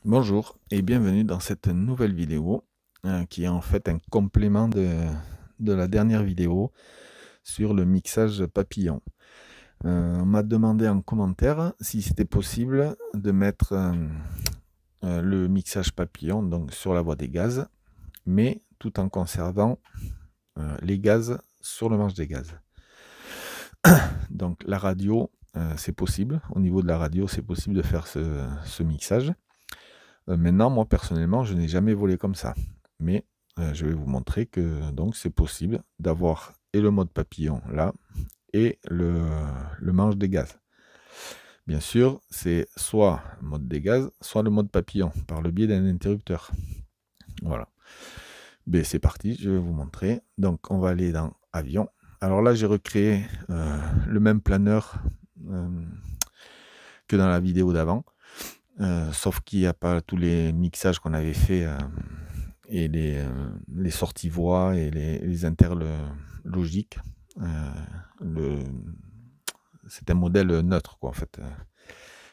Bonjour et bienvenue dans cette nouvelle vidéo qui est en fait un complément de la dernière vidéo sur le mixage papillon. On m'a demandé en commentaire si c'était possible de mettre le mixage papillon donc sur la voie des gaz, mais tout en conservant les gaz sur le manche des gaz. Donc la radio, c'est possible. Au niveau de la radio, c'est possible de faire ce mixage. Maintenant, moi personnellement, je n'ai jamais volé comme ça. Mais je vais vous montrer que donc c'est possible d'avoir et le mode papillon là et le manche des gaz. Bien sûr, c'est soit le mode des gaz, soit le mode papillon par le biais d'un interrupteur. Voilà. Ben, c'est parti, je vais vous montrer. Donc on va aller dans avion. Alors là, j'ai recréé le même planeur que dans la vidéo d'avant. Sauf qu'il n'y a pas tous les mixages qu'on avait fait et les sorties voix et les interlogiques. C'est un modèle neutre quoi, en fait,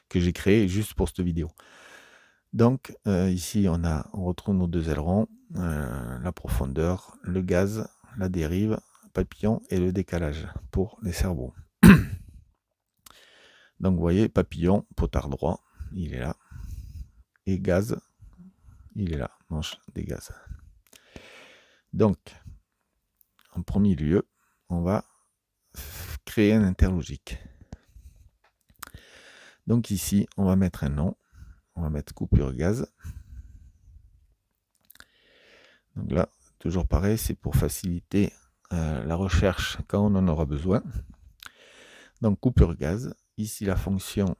que j'ai créé juste pour cette vidéo. Donc ici on retrouve nos deux ailerons, la profondeur, le gaz, la dérive, papillon et le décalage pour les cerveaux. Donc vous voyez, papillon, potard droit, il est là. Et gaz, il est là, manche des gaz. Donc, en premier lieu, on va créer un interlogique. Donc ici, on va mettre un nom. On va mettre coupure gaz. Donc là, toujours pareil, c'est pour faciliter la recherche quand on en aura besoin. Donc coupure gaz. Ici, la fonction,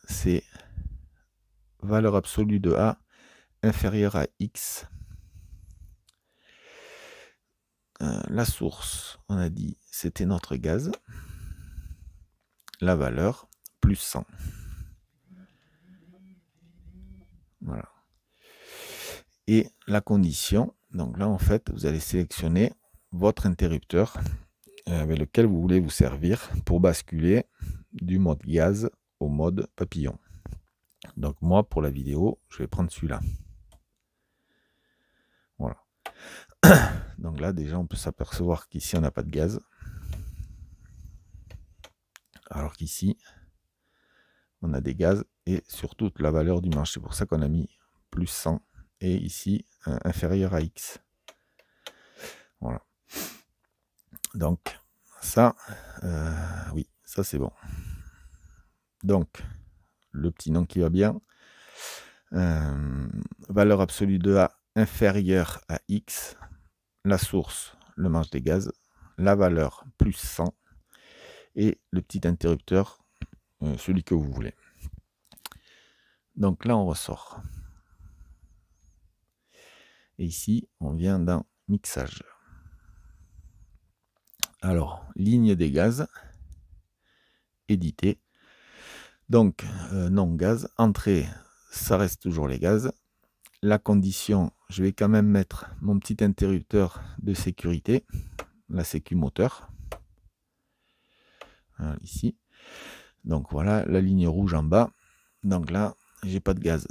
c'est valeur absolue de A inférieure à X. La source, on a dit, c'était notre gaz. La valeur, plus 100. Voilà. Et la condition, donc là, en fait, vous allez sélectionner votre interrupteur avec lequel vous voulez vous servir pour basculer du mode gaz au mode papillon. Donc moi, pour la vidéo, je vais prendre celui-là. Voilà. Donc là, déjà, on peut s'apercevoir qu'ici, on n'a pas de gaz. Alors qu'ici, on a des gaz et surtout la valeur du manche. C'est pour ça qu'on a mis plus 100 et ici, inférieur à X. Voilà. Donc, ça, oui, ça c'est bon. Donc, le petit nom qui va bien. Valeur absolue de A inférieure à X. La source, le manche des gaz. La valeur, plus 100. Et le petit interrupteur, celui que vous voulez. Donc là, on ressort. Et ici, on vient dans mixage. Alors, ligne des gaz. Éditer. Donc, non gaz. Entrée, ça reste toujours les gaz. La condition, je vais quand même mettre mon petit interrupteur de sécurité, la sécu moteur. Voilà, ici. Donc voilà, la ligne rouge en bas. Donc là, j'ai pas de gaz.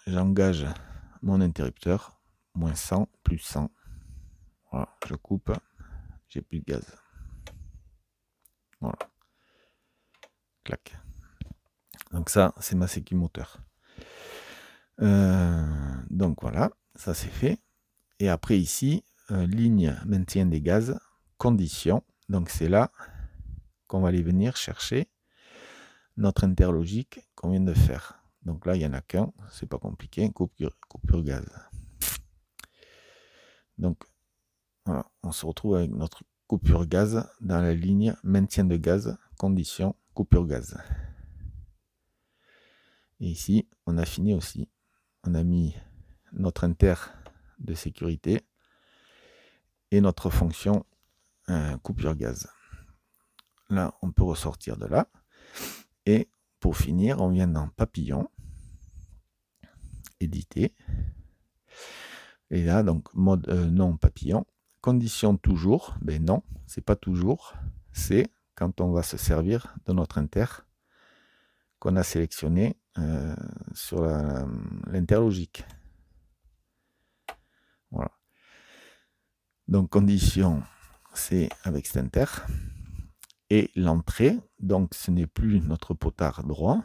J'engage mon interrupteur. Moins 100, plus 100. Voilà, je coupe. J'ai plus de gaz. Voilà. Clac. Donc ça, c'est ma sécu moteur. Donc voilà, ça c'est fait. Et après ici, ligne maintien des gaz, condition. Donc c'est là qu'on va aller venir chercher notre interlogique qu'on vient de faire. Donc là, il n'y en a qu'un, c'est pas compliqué, coupure gaz. Donc voilà, on se retrouve avec notre coupure gaz dans la ligne maintien de gaz, condition, coupure gaz. Et ici, on a fini aussi. On a mis notre inter de sécurité et notre fonction coupure gaz. Là, on peut ressortir de là. Et pour finir, on vient dans papillon, éditer. Et là, donc, mode non papillon. Condition toujours, ben non, c'est pas toujours. C'est quand on va se servir de notre inter qu'on a sélectionné sur l'interlogique. Voilà. Donc condition, c'est avec cet inter. Et l'entrée, donc ce n'est plus notre potard droit,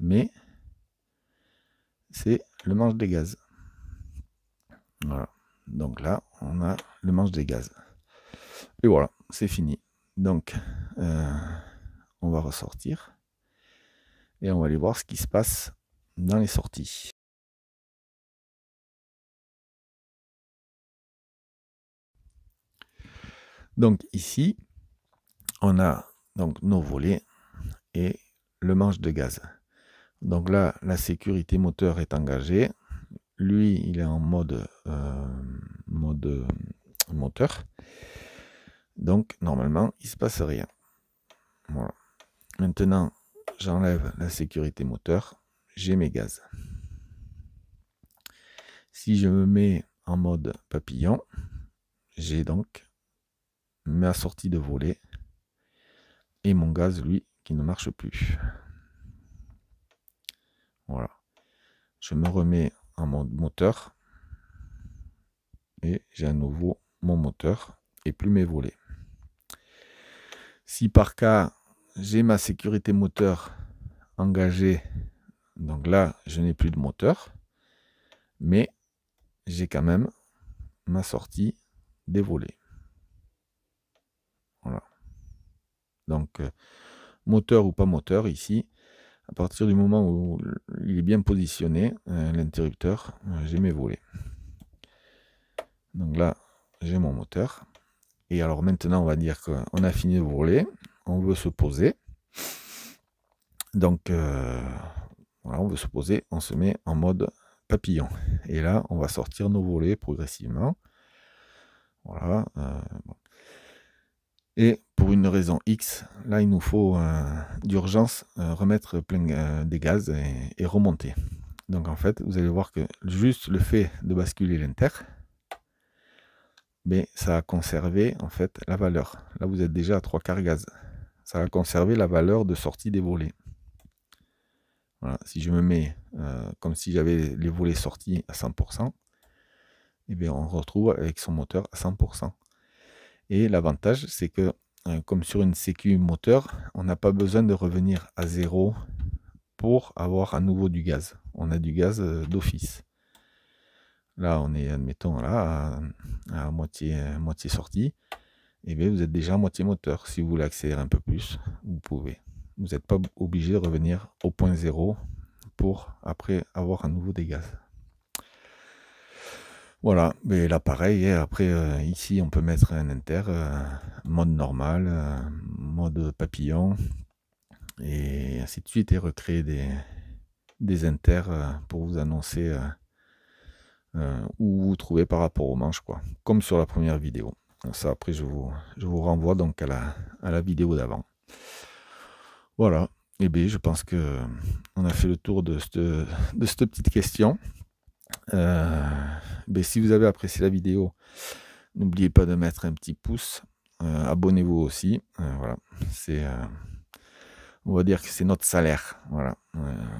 mais c'est le manche des gaz. Voilà. Donc là, on a le manche des gaz. Et voilà, c'est fini. Donc, on va ressortir. Et on va aller voir ce qui se passe dans les sorties. Donc ici, on a donc nos volets et le manche de gaz. Donc là, la sécurité moteur est engagée. Lui, il est en mode moteur. Donc normalement, il ne se passe rien. Voilà. Maintenant, j'enlève la sécurité moteur. J'ai mes gaz. Si je me mets en mode papillon, j'ai donc ma sortie de volet et mon gaz, lui, qui ne marche plus. Voilà. Je me remets en mode moteur et j'ai à nouveau mon moteur et plus mes volets. Si par cas, j'ai ma sécurité moteur engagée, donc là, je n'ai plus de moteur, mais j'ai quand même ma sortie des volets. Voilà. Donc, moteur ou pas moteur, ici, à partir du moment où il est bien positionné, l'interrupteur, j'ai mes volets. Donc là, j'ai mon moteur. Et alors maintenant, on va dire qu'on a fini de voler. On veut se poser. Donc, voilà, on veut se poser. On se met en mode papillon. Et là, on va sortir nos volets progressivement. Voilà. Bon. Et pour une raison X, là, il nous faut d'urgence remettre plein des gaz et remonter. Donc, en fait, vous allez voir que juste le fait de basculer l'inter, mais ça a conservé en fait la valeur. Là, vous êtes déjà à 3/4 gaz. Ça a conservé la valeur de sortie des volets. Voilà. Si je me mets comme si j'avais les volets sortis à 100%, et bien on retrouve avec son moteur à 100%. Et l'avantage, c'est que comme sur une sécu moteur, on n'a pas besoin de revenir à 0 pour avoir à nouveau du gaz. On a du gaz d'office. Là, on est, admettons, là, à moitié sortie. Et bien, vous êtes déjà à moitié moteur. Si vous voulez accélérer un peu plus, vous pouvez. Vous n'êtes pas obligé de revenir au point 0 pour après avoir à nouveau des gaz. Voilà, mais là pareil, après ici on peut mettre un inter, mode normal, mode papillon, et ainsi de suite, et recréer des inters pour vous annoncer où vous vous trouvez par rapport aux manches, quoi, comme sur la première vidéo. Ça, après, je vous renvoie donc à la vidéo d'avant. Voilà, et bien je pense que on a fait le tour de cette petite question. Si vous avez apprécié la vidéo, n'oubliez pas de mettre un petit pouce. Abonnez-vous aussi. Voilà, c'est on va dire que c'est notre salaire. Voilà,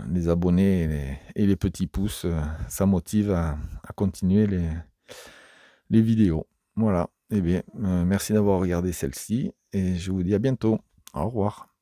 les abonnés et les petits pouces, ça motive à continuer les vidéos. Voilà, et bien merci d'avoir regardé celle-ci et je vous dis à bientôt. Au revoir.